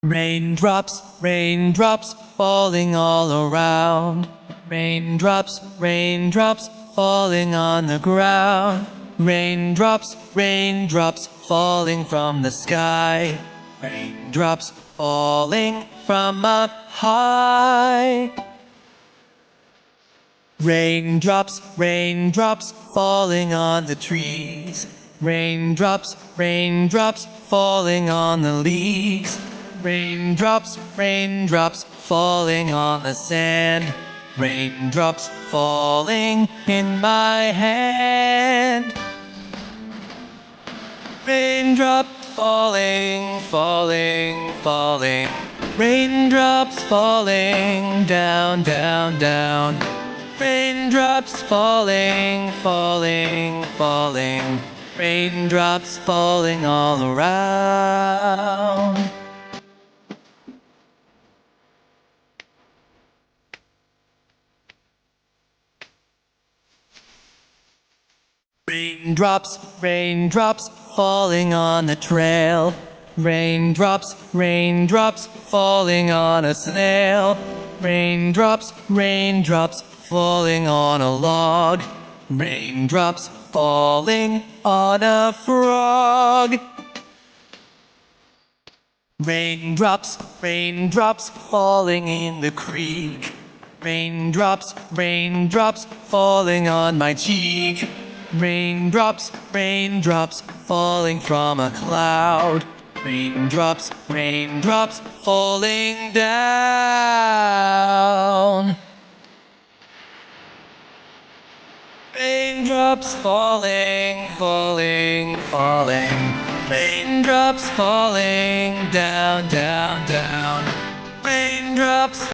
Raindrops, raindrops, falling all around. Raindrops, raindrops, falling on the ground. Raindrops, raindrops, falling from the sky. Raindrops, falling from up high. Raindrops, raindrops, falling on the trees. Raindrops, raindrops, falling on the leaves. Raindrops, raindrops, falling on the sand. Raindrops falling in my hand. Raindrops falling, falling, falling. Raindrops falling down, down, down. Raindrops falling, falling, falling. Raindrops falling all around. Raindrops, raindrops, falling on the trail. Raindrops, raindrops, falling on a snail. Raindrops, raindrops, falling on a log. Raindrops falling on a frog. Raindrops, raindrops, falling in the creek. Raindrops, raindrops, falling on my cheek. Raindrops, raindrops, falling from a cloud. Raindrops, raindrops, falling down. Raindrops falling, falling, falling. Raindrops falling down, down, down. Raindrops